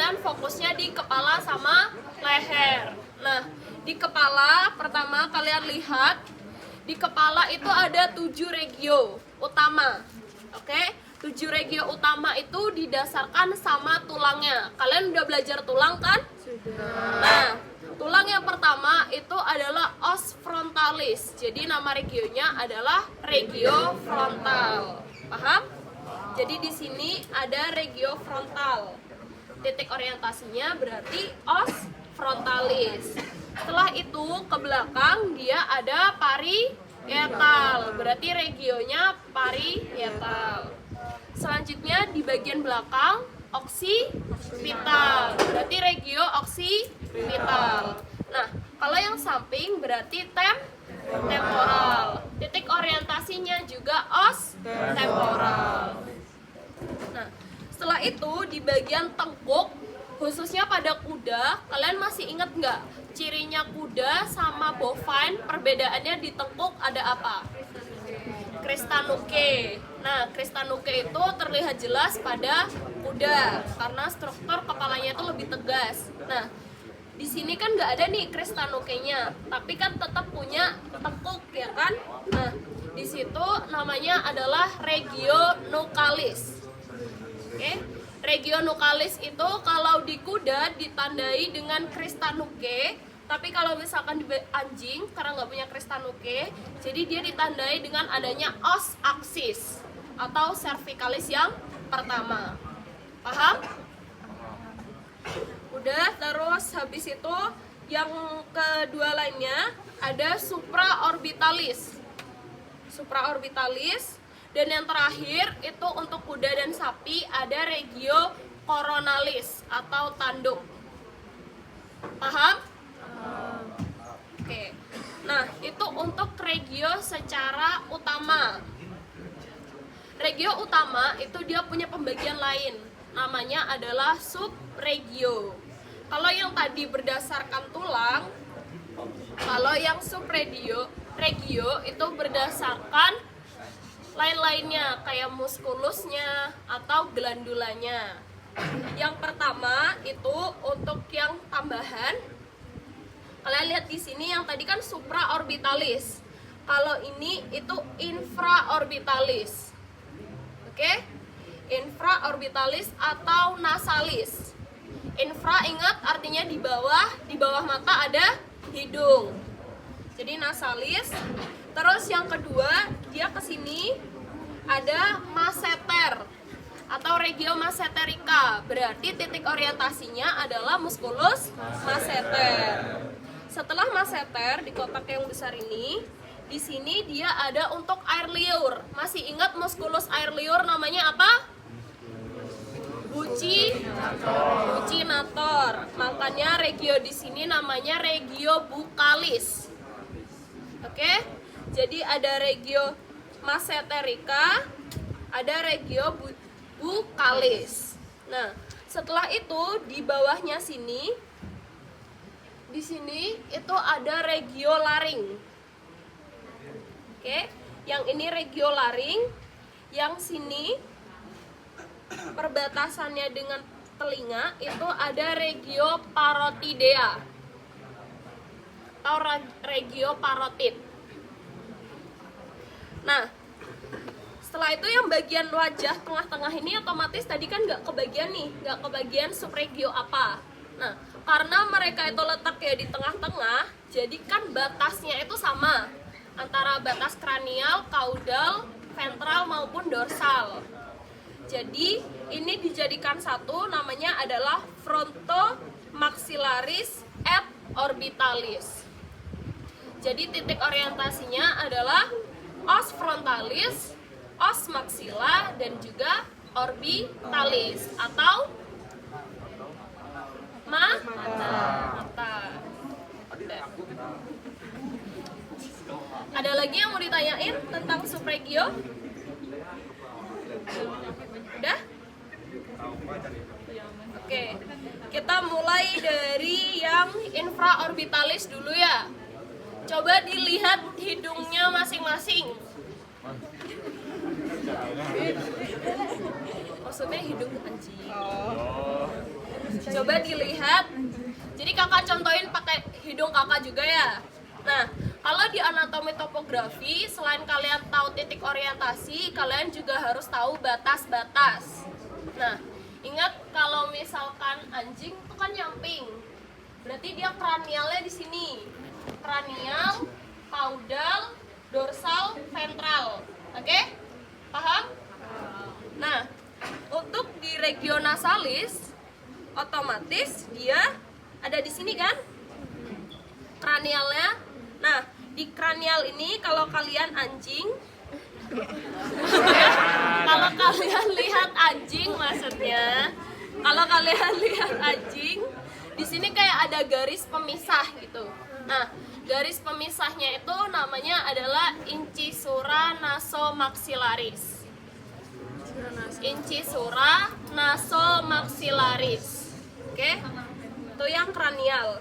kalian fokusnya di kepala sama leher. Nah, di kepala pertama kalian lihat di kepala itu ada 7 regio utama. Oke, 7 regio utama itu didasarkan sama tulangnya. Kalian udah belajar tulang kan? Sudah. Nah, tulang yang pertama itu adalah os frontalis. Jadi nama regionya adalah regio frontal. Paham? Jadi di sini ada regio frontal. Titik orientasinya berarti os frontalis. Setelah itu ke belakang dia ada parietal. Berarti regionya parietal. Selanjutnya di bagian belakang oksipital. Berarti regio oksipital. Nah, kalau yang samping berarti temporal. Titik orientasinya juga os temporal. Nah, setelah itu di bagian tengkuk, khususnya pada kuda, kalian masih ingat nggak cirinya kuda sama bovine, perbedaannya di tengkuk ada apa? Kristanuke. Nah, kristanuke itu terlihat jelas pada kuda karena struktur kepalanya itu lebih tegas. Nah, di sini kan nggak ada nih kristanukenya, tapi kan tetap punya tengkuk ya kan? Nah, di situ namanya adalah regionucalis. Oke, regionucalis itu kalau di kuda ditandai dengan kristanuke, tapi kalau misalkan di anjing karena nggak punya kristanuke, jadi dia ditandai dengan adanya os aksis atau cervicalis yang pertama. Paham? Udah, terus habis itu yang kedua lainnya ada supraorbitalis. Supraorbitalis. Dan yang terakhir itu untuk kuda dan sapi ada regio coronalis atau tanduk. Paham? Oke. Nah, itu untuk regio secara utama. Regio utama itu dia punya pembagian lain. Namanya adalah subregio. Kalau yang tadi berdasarkan tulang, kalau yang subregio itu berdasarkan lain-lainnya kayak muskulusnya atau glandulanya. Yang pertama itu untuk yang tambahan. Kalian lihat di sini yang tadi kan supraorbitalis. Kalau ini itu infraorbitalis. Oke? Infraorbitalis atau nasalis. Infra ingat artinya di bawah mata ada hidung. Jadi nasalis. Terus yang kedua, dia ke sini ada masseter atau regio masseterica. Berarti titik orientasinya adalah musculus masseter. Setelah masseter di kotak yang besar ini, di sini dia ada untuk air liur. Masih ingat musculus air liur namanya apa? Buccinator. Makanya regio di sini namanya regio buccalis. Oke? Jadi ada regio masseterica, ada regio buccalis. Nah, setelah itu di bawahnya sini, di sini itu ada regio laring. Oke, yang ini regio laring, yang sini perbatasannya dengan telinga itu ada regio parotidea atau regio parotid. Nah, setelah itu yang bagian wajah tengah-tengah ini otomatis tadi kan nggak kebagian nih, nggak kebagian subregio apa. Nah, karena mereka itu letaknya di tengah-tengah, jadi kan batasnya itu sama antara batas kranial, kaudal, ventral maupun dorsal. Jadi ini dijadikan satu, namanya adalah frontomaxillaris et orbitalis. Jadi titik orientasinya adalah os frontalis, os maxilla, dan juga orbitalis atau mata. Ada lagi yang mau ditanyain tentang subregio? Udah? Oke, kita mulai dari yang infraorbitalis dulu ya. Coba dilihat hidungnya masing-masing. Maksudnya hidung anjing. Coba dilihat. Jadi kakak contohin pakai hidung kakak juga ya. Nah, kalau di anatomi topografi, selain kalian tahu titik orientasi, kalian juga harus tahu batas-batas. Nah, ingat kalau misalkan anjing itu kan nyamping, berarti dia kranialnya di sini. Kranial, kaudal, dorsal, ventral. Oke? Paham? Nah, untuk di regionasalis, otomatis dia ada di sini kan? Kranialnya. Nah, di kranial ini kalau kalian anjing, kalau kalian lihat anjing maksudnya, kalau kalian lihat anjing, di sini kayak ada garis pemisah gitu. Nah, garis pemisahnya itu namanya adalah incisura nasomaxillaris. Incisura nasomaxillaris. Oke? Itu yang kranial.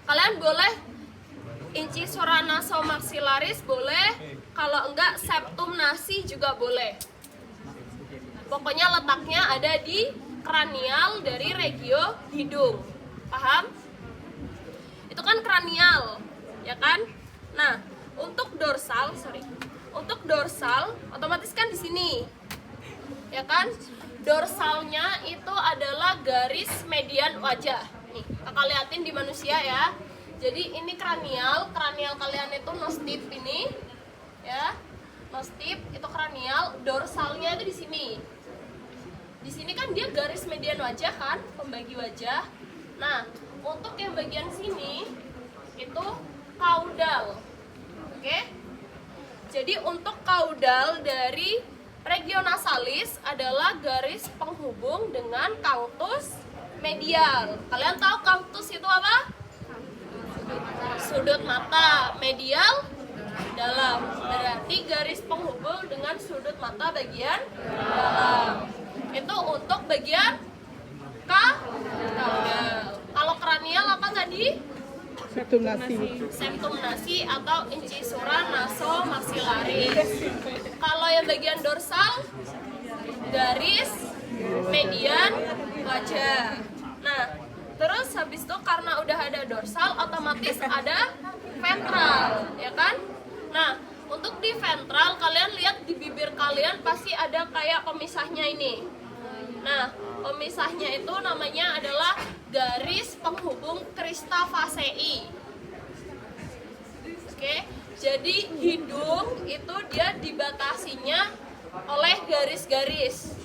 Kalian boleh incisura nasomaxillaris boleh, kalau enggak septum nasi juga boleh. Pokoknya letaknya ada di kranial dari regio hidung. Paham? Itu kan kranial, ya kan? Nah, untuk dorsal otomatis kan di sini. Ya kan? Dorsalnya itu adalah garis median wajah. Nih, kakak liatin di manusia ya. Jadi ini kranial kalian itu nose tip ini, ya. Nose tip itu kranial, dorsalnya itu di sini. Di sini kan dia garis median wajah kan, pembagi wajah. Nah, untuk yang bagian sini itu kaudal. Oke? Jadi untuk kaudal dari regionasalis adalah garis penghubung dengan caucus medial. Kalian tahu caucus itu apa? Sudut mata. Medial dalam. Berarti garis penghubung dengan sudut mata bagian dalam. Itu untuk bagian kaudal. Kalau kranial apa tadi? Septum nasi atau incisura nasomaxillaris. Kalau yang bagian dorsal, garis median wajah. Nah, terus habis itu karena udah ada dorsal, otomatis ada ventral, ya kan? Nah, untuk di ventral, kalian lihat di bibir kalian pasti ada kayak pemisahnya ini. Nah, pemisahnya itu namanya adalah garis penghubung crista fasciae. Oke, jadi hidung itu dia dibatasinya oleh garis-garis.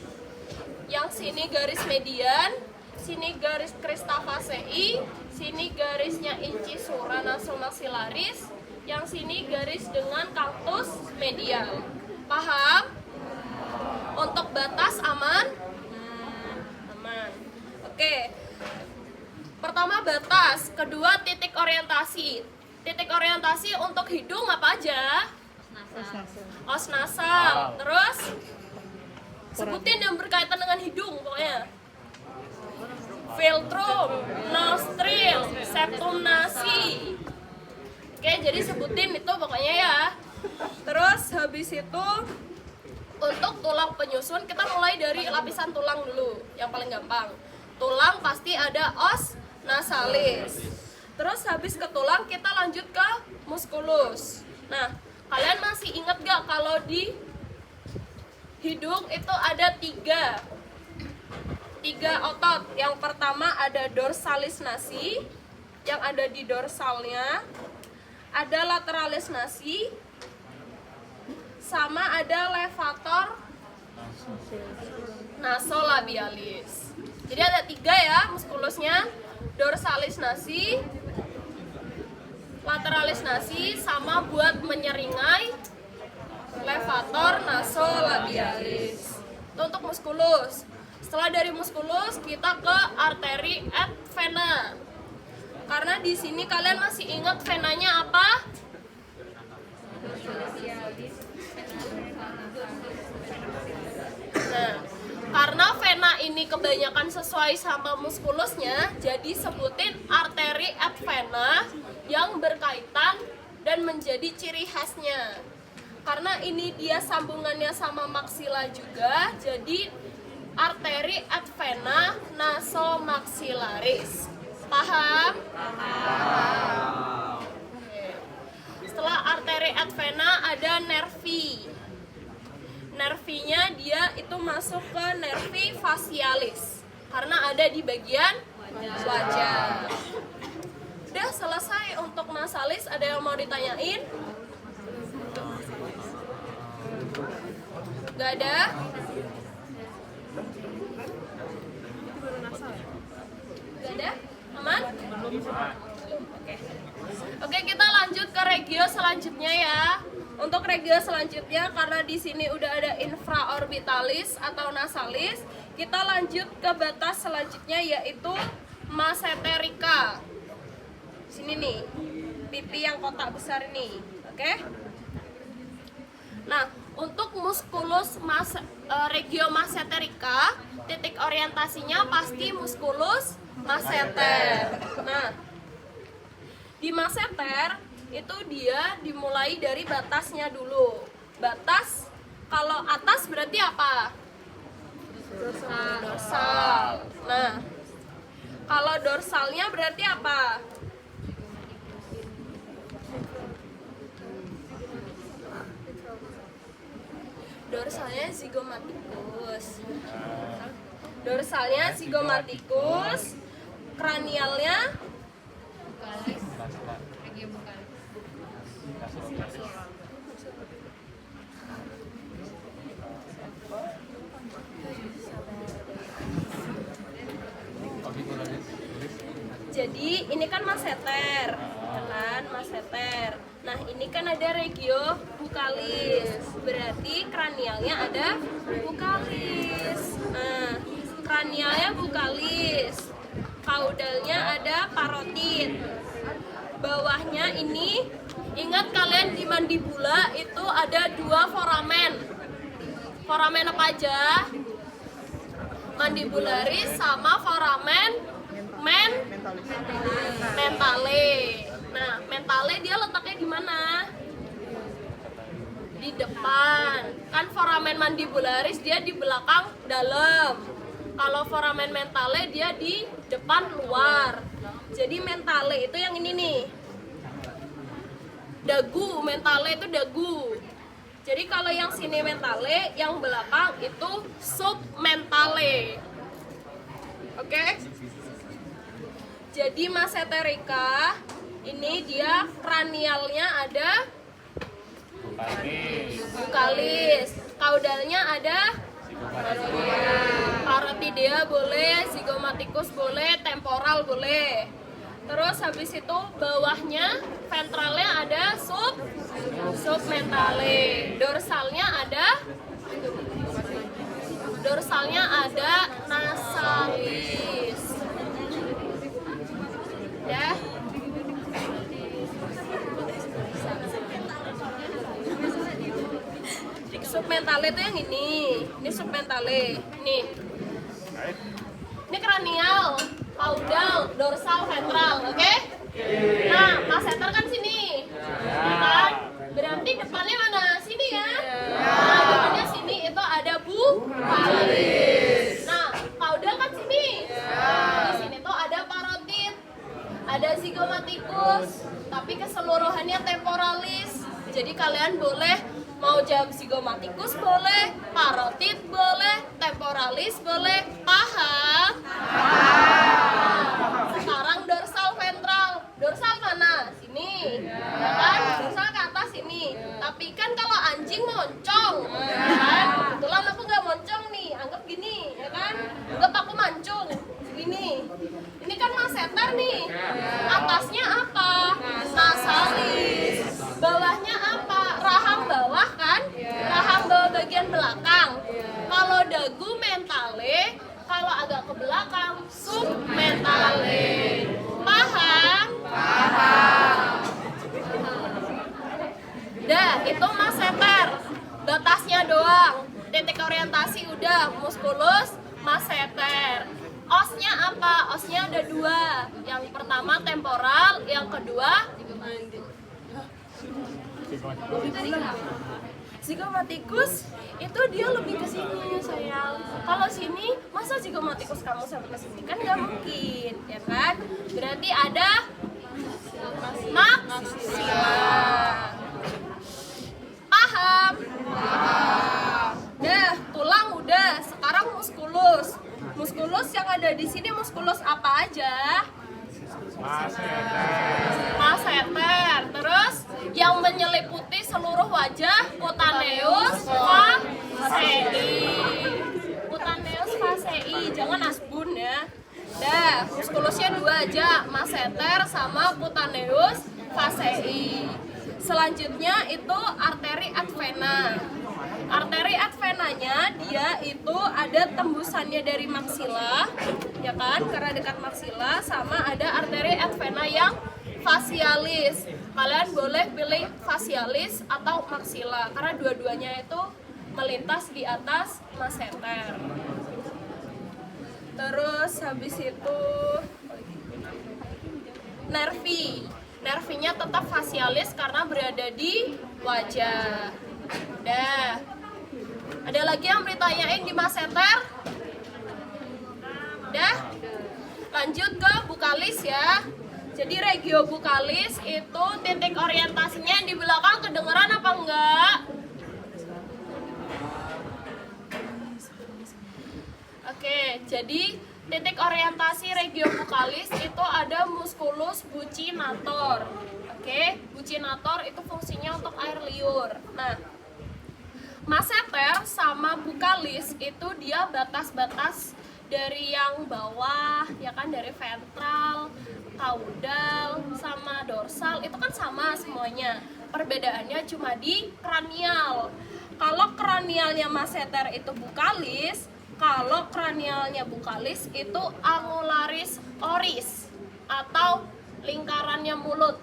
Yang sini garis median, sini garis crista fasciae, sini garisnya incisura nasomaxillaris, yang sini garis dengan caucus medial. Paham? Untuk batas aman? Aman. Oke. Pertama batas, kedua titik orientasi. Titik orientasi untuk hidung apa aja? Os nasal. Terus sebutin yang berkaitan dengan hidung pokoknya. Filtrum, nostril, septum nasi. Oke, jadi sebutin itu pokoknya ya. Terus habis itu untuk tulang penyusun kita mulai dari lapisan tulang dulu, yang paling gampang. Tulang pasti ada os nasalis. Terus habis ke tulang kita lanjut ke muskulus. Nah, kalian masih ingat gak kalau di hidung itu ada tiga otot. Yang pertama ada dorsalis nasi, yang ada di dorsalnya. Ada lateralis nasi, sama ada levator nasolabialis. Jadi ada tiga ya muskulusnya, dorsalis nasi, lateralis nasi, sama buat menyeringai levator nasolabialis. Itu untuk muskulus. Setelah dari muskulus kita ke arteri et vena. Karena di sini kalian masih ingat venanya apa? Nah, karena vena ini kebanyakan sesuai sama muskulusnya, jadi sebutin arteri et vena yang berkaitan dan menjadi ciri khasnya. Karena ini dia sambungannya sama maksila juga, jadi arteri et vena nasomaxillaris. maxillaris. Paham? Oke. Setelah arteri et vena ada nervi. Nervinya dia itu masuk ke nervi facialis karena ada di bagian wajah. Udah selesai untuk nasalis. Ada yang mau ditanyain? Gak ada? Gak ada? Aman? Oke, kita lanjut ke regio selanjutnya ya. Untuk regio selanjutnya, karena di sini udah ada infraorbitalis atau nasalis, kita lanjut ke batas selanjutnya yaitu masseterica. Sini nih, pipi yang kotak besar ini, oke? Nah, untuk musculus regio masseterica, titik orientasinya pasti musculus masseter. Nah, di masseter itu dia dimulai dari batasnya dulu. Batas, kalau atas berarti apa? Dorsal. Nah, kalau dorsalnya berarti apa? Dorsalnya zygomaticus. Dorsalnya zygomaticus. Kranialnya jadi ini kan masseter, kan masseter. Nah ini kan ada regio buccalis, berarti kranialnya ada buccalis. Nah kranialnya buccalis, kaudalnya ada parotid. Bawahnya ini, ingat kalian di mandibula itu ada dua foramen. Foramen apa aja? Mandibularis sama foramen mentale. Nah, mentale dia letaknya di mana? Di depan. Kan foramen mandibularis dia di belakang dalam. Kalau foramen mentale dia di depan luar. Jadi mentale itu yang ini nih. Dagu, mentale itu dagu. Jadi kalau yang sini mentale, yang belakang itu submentale. Oke? Jadi masseterica ini dia kranialnya ada buccalis, kaudalnya ada parotidea boleh, zygomaticus boleh, temporal boleh. Terus habis itu bawahnya ventralnya ada submentale, dorsalnya ada nasalis. Ya. Submentale itu yang ini submentale. Nih. Ini kranial, caudal, dorsal, ventral, oke? Nah, masseter kan sini. Kan? Berarti depannya mana? Sini ya. Nah, depannya sini itu ada buccalis. Nah, caudal kan sini. Di sini tuh ada parotid, ada zygomaticus, tapi keseluruhannya temporalis. Jadi kalian boleh mau jawab zygomaticus boleh, parotid boleh, temporalis boleh. Paham? Nah, sekarang dorsal ventral. Dorsal mana? Sini. Ya kan? Dorsal ke atas sini. Tapi kan kalau anjing moncong, ya kan? Kebetulan aku nggak moncong nih. Anggap gini, ya kan? Anggap aku mancung. Gini. Ini kan masseter nih. Atasnya apa? Nasalis. Bawahnya apa? Rahang bawah kan? Rahang bawah bagian belakang. Kalau dagu mentale, kalau agak ke belakang submentale. Paham? Paham. Dah, itu masseter. Batasnya doang. Titik orientasi udah musculus masseter. Osnya apa? Osnya ada dua. Yang pertama temporal, yang kedua Zygomatikus itu dia lebih ke sini sayang. Kalau sini masa zygomatikus kamu sampai ke sini kan nggak mungkin, ya kan? Berarti ada maxilla. Paham? Nah, tulang udah. Sekarang muskulus. Muskulus yang ada di sini muskulus apa aja? Masseter. Terus yang menyeliputi seluruh wajah cutaneus facei. Cutaneus facei, jangan asbun ya. Dah, muskulusnya dua aja, masseter sama cutaneus facei. Selanjutnya itu arteri ad vena. Arteri ad venanya dia itu ada tembusannya dari maksila, ya kan? Karena dekat maksila, sama ada arteri ad vena yang facialis. Kalian boleh pilih facialis atau maksila karena dua-duanya itu melintas di atas masseter. Terus habis itu nervi. Nervinya tetap facialis karena berada di wajah. Udah. Ada lagi yang ditanyain di masseter? Udah? Lanjut ke bukalis ya. Jadi regio bukalis itu titik orientasinya yang di belakang kedengeran apa enggak? Oke, jadi titik orientasi regio bukalis itu ada musculus buccinator. Oke, buccinator itu fungsinya untuk air liur. Nah, masseter sama bukalis itu dia batas-batas dari yang bawah, ya kan, dari ventral, caudal, sama dorsal itu kan sama semuanya. Perbedaannya cuma di kranial. Kalau kranialnya masseter itu bukalis, kalau kranialnya bukalis itu angularis oris atau lingkarannya mulut.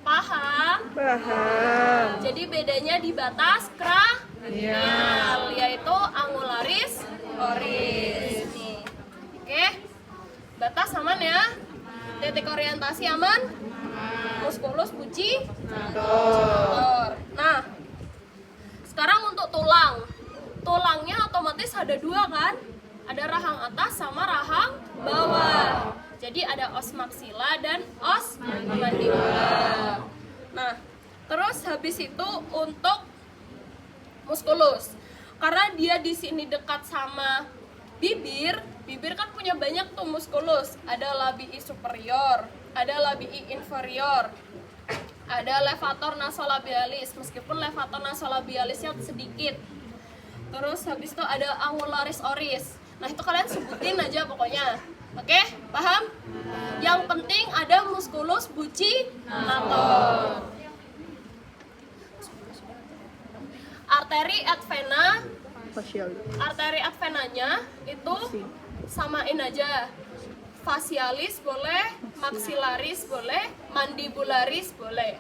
Paham? Paham. Jadi bedanya di batas kranial, yaitu angularis oris. Nih. Oke. Batas aman ya? Titik orientasi aman? Musculus buccinator. Nah, sekarang untuk tulang. Tulangnya otomatis ada dua kan? Ada rahang atas sama rahang bawah. Jadi ada os maxilla dan os mandibula. Nah, terus habis itu untuk muskulus. Karena dia di sini dekat sama bibir, bibir kan punya banyak tuh muskulus. Ada labii superior, ada labii inferior, ada levator nasolabialis, meskipun levator nasolabialisnya sedikit. Terus habis itu ada angularis oris. Nah, itu kalian sebutin aja pokoknya. Oke, paham? Yang penting ada musculus buccinator. Arteri ad vena. Arteri ad venanya itu samain aja. Facialis boleh, maxillaris boleh, mandibularis boleh.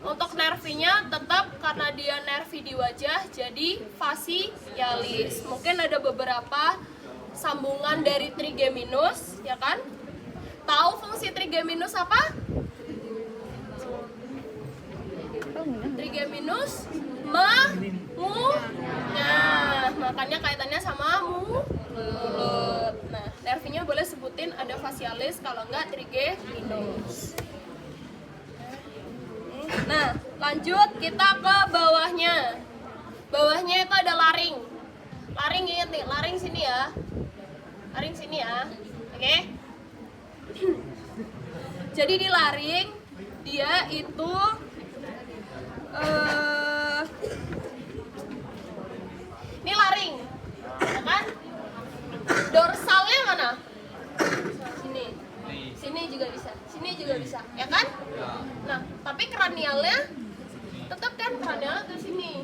Untuk nervinya tetap karena dia nervi di wajah jadi facialis. Mungkin ada beberapa sambungan dari trigeminus, ya kan? Tahu fungsi trigeminus apa? Trigeminus nah, makanya kaitannya sama mulut. Nah, nervinya boleh sebutin ada facialis, kalau enggak trigeminus. Nah, lanjut kita ke bawahnya. Bawahnya itu ada laring. Laring, ingat nih, laring sini ya. Laring sini ya. Oke. Jadi di laring dia itu ini laring, ya kan? Dorsalnya mana? Sini. Sini juga bisa. Sini juga bisa, ya kan? Nah, tapi kranialnya tetap kan, kranialnya ke sini.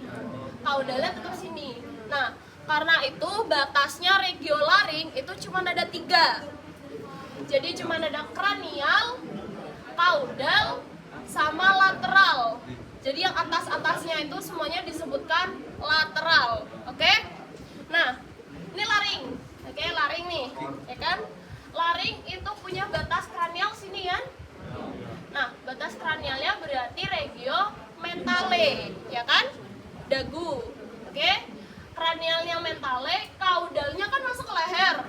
Caudalnya tetap sini. Nah, karena itu batasnya regiolaring itu cuma ada 3. Jadi cuma ada kranial, caudal, sama lateral. Jadi yang atas-atasnya itu semuanya disebutkan lateral. Oke? Nah, ini laring. Oke, laring nih, ya kan? Laring itu punya batas kranial sini kan? Nah, batas kranialnya berarti regio mentale, ya kan? Dagu. Oke, kranialnya mentale, kaudalnya kan masuk ke leher.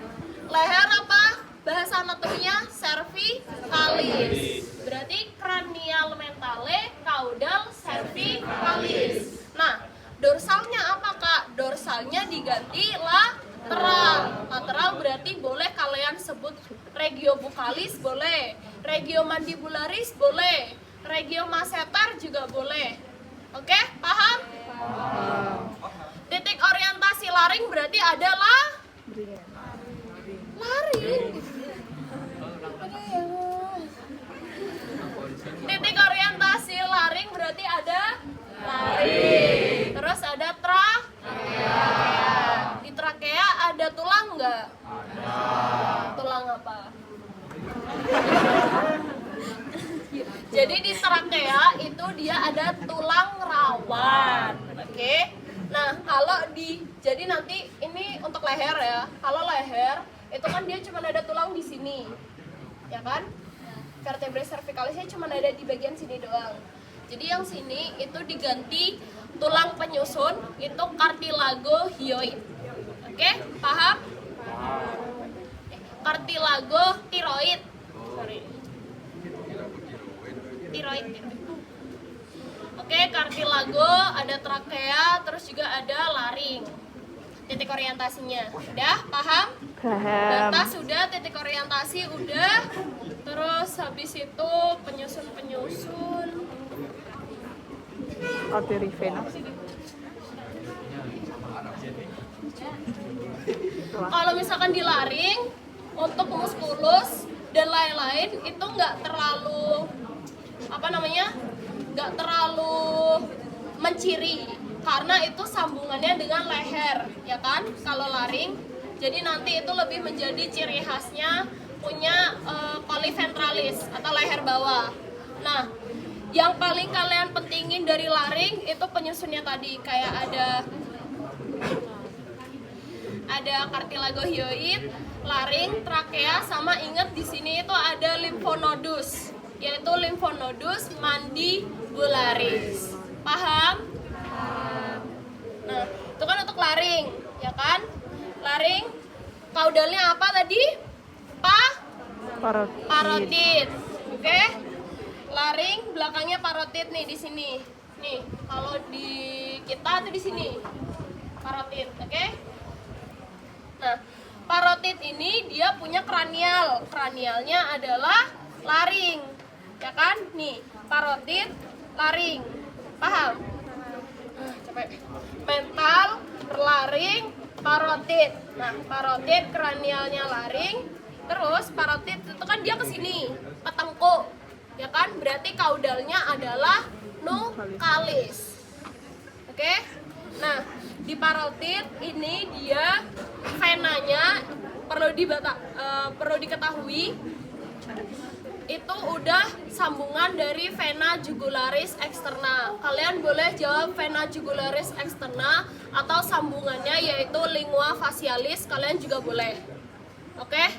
Leher apa? Bahasa anatominya cervicalis. Berarti kranial mentale, kaudal cervicalis. Nah, dorsalnya apa Kak? Dorsalnya diganti lateral. Lateral berarti boleh kalian sebut regiobucalis boleh, regiomandibularis boleh, regiomasseter juga boleh. Oke, paham? Titik orientasi laring berarti adalah laring. Titik orientasi laring berarti ada laring. Terus ada trakea. Di trakea ada tulang nggak? Ada. Tulang apa? Jadi di trakea itu dia ada tulang rawan. Oke. Nah, jadi nanti ini untuk leher ya. Kalau leher itu kan dia cuma ada tulang di sini. Ya kan? Vertebrae cervicalisnya cuma ada di bagian sini doang. Jadi yang sini itu diganti tulang penyusun itu cartilago hyoid. Oke, paham? Cartilago tiroid. Tiroid. Oke, cartilago, ada trakea, terus juga ada laring. Titik orientasinya. Udah, paham? Paham. Data sudah, titik orientasi udah. Terus habis itu penyusun. Arteri vena. Kalau misalkan di laring, untuk muskulus dan lain-lain itu nggak terlalu nggak terlalu menciri karena itu sambungannya dengan leher, ya kan? Kalau laring, jadi nanti itu lebih menjadi ciri khasnya punya coliventralis atau leher bawah. Nah, yang paling kalian pentingin dari laring itu penyusunnya tadi, kayak ada cartilago hyoid, laring, trakea, sama inget di sini itu ada lymphnodus, yaitu lymphnodus mandibularis. Paham? Nah, itu kan untuk laring, ya kan? Laring, kaudalnya apa tadi? Parotid. Oke? Laring, belakangnya parotid nih di sini. Nih, kalau di kita tuh di sini. Parotid, oke? Nah, parotid ini dia punya kranial. Kranialnya adalah laring. Ya kan? Nih, parotid, laring. Paham? Capek. Mental, laring, parotid. Nah, parotid kranialnya laring. Terus parotid itu kan dia ke sini, ke tengkuk. Ya kan? Berarti kaudalnya adalah nukalis. Oke? Nah, di parotid ini dia venanya perlu diketahui itu udah sambungan dari vena jugularis externa. Kalian boleh jawab vena jugularis externa atau sambungannya yaitu lingua facialis, kalian juga boleh. Oke?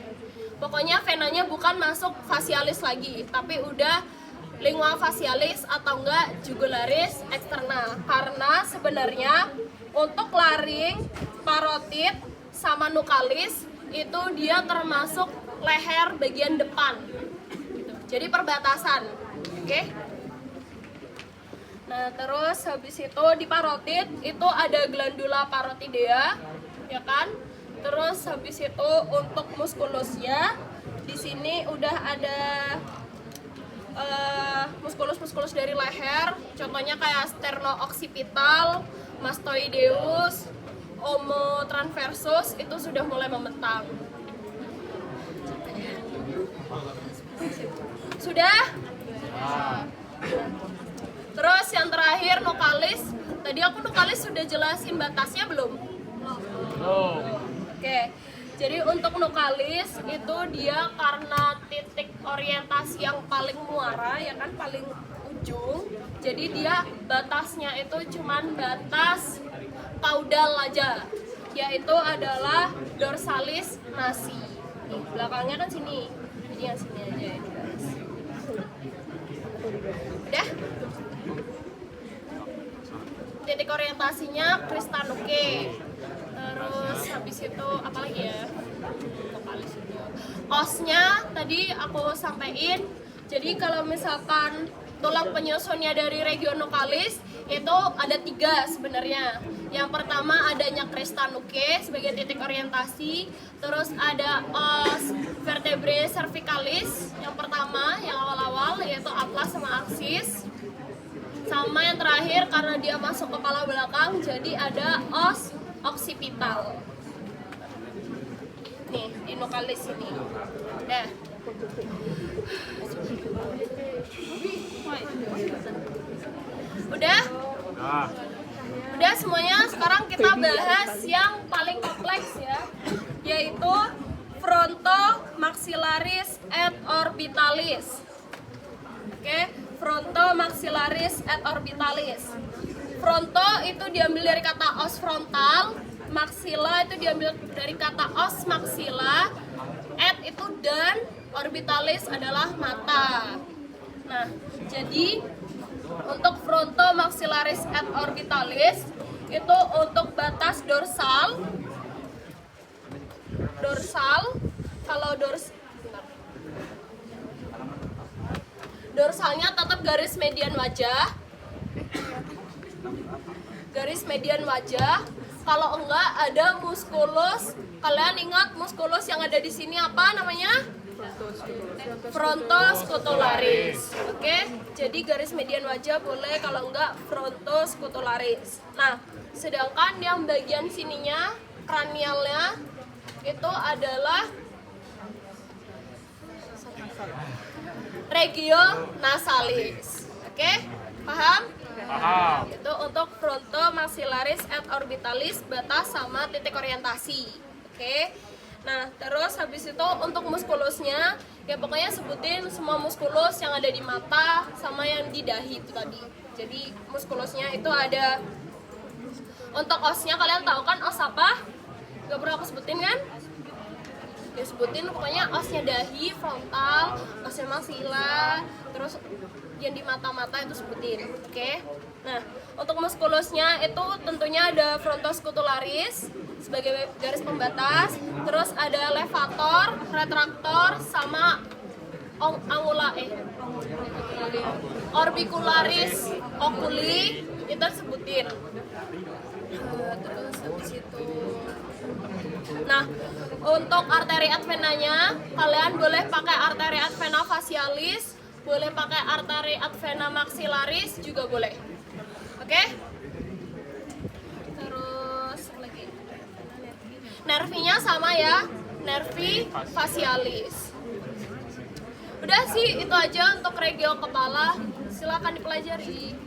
Pokoknya venanya bukan masuk facialis lagi, tapi udah lingua facialis atau enggak jugularis externa. Karena sebenarnya untuk laring, parotid, sama nukalis itu dia termasuk leher bagian depan. Jadi perbatasan. Oke? Nah, terus habis itu di parotid itu ada glandula parotidea, ya kan? Terus habis itu untuk muskulusnya di sini udah ada muskulus dari leher, contohnya kayak sterno-occipital, mastoideus, omotransversus itu sudah mulai membentang. Sudah? Terus yang terakhir nukalis. Tadi aku nukalis sudah jelasin batasnya belum? Oke. Jadi untuk nukalis itu dia karena titik orientasi yang paling muara, ya kan, paling ujung. Jadi dia batasnya itu cuman batas kaudal aja, yaitu adalah dorsalis nasi. Nih, belakangnya kan sini. Jadi yang sini aja ya, guys. Udah? Titik orientasi orientasinya Kristanuke. Terus habis itu apa lagi ya? Vokalis itu. Osnya tadi aku sampaikan. Jadi kalau misalkan tulang penyusunnya dari regionalis itu ada 3 sebenarnya. Yang pertama adanya Kristanuke sebagai titik orientasi, terus ada os vertebrae cervicalis yang pertama, yang awal-awal yaitu atlas sama aksis. Sama yang terakhir karena dia masuk kepala belakang jadi ada os occipital. Nih, di nokalis ini. Udah. Udah? Udah semuanya, sekarang kita bahas yang paling kompleks ya, yaitu frontomaxillaris et orbitalis. Oke, frontomaxillaris et orbitalis. Fronto itu diambil dari kata os frontal, maxilla itu diambil dari kata os maxilla, et itu dan, orbitalis adalah mata. Nah, jadi untuk frontomaxillaris et orbitalis itu untuk batas dorsal. Kalau dorsalnya tetap garis median wajah. Kalau enggak ada musculus. Kalian ingat musculus yang ada di sini apa namanya? Frontoscutularis. Oke, jadi garis median wajah boleh, kalau enggak frontoscutularis. Nah, sedangkan yang bagian sininya, kranialnya itu adalah regionasalis. Oke, paham? Paham. Itu untuk frontomaxillaris et orbitalis, batas sama titik orientasi. Oke. Nah, terus habis itu untuk muskulusnya, ya pokoknya sebutin semua muskulus yang ada di mata sama yang di dahi itu tadi. Jadi muskulusnya itu ada. Untuk osnya kalian tahu kan os apa? Gak perlu aku sebutin kan? Ya sebutin pokoknya osnya dahi, frontal, osnya maxilla, terus yang di mata-mata itu sebutin. Oke. Nah, untuk muskulusnya itu tentunya ada frontoscutularis sebagai garis pembatas, terus ada levator, retraktor, sama orbicularis oculi itu sebutin. Terus habis itu, nah untuk arteri ad venanya kalian boleh pakai arteri ad vena facialis, boleh pakai arteri ad vena maxillaris juga boleh. Oke? Terus lagi. Nervinya sama ya, nervi facialis. Udah sih itu aja untuk regio kepala. Silakan dipelajari.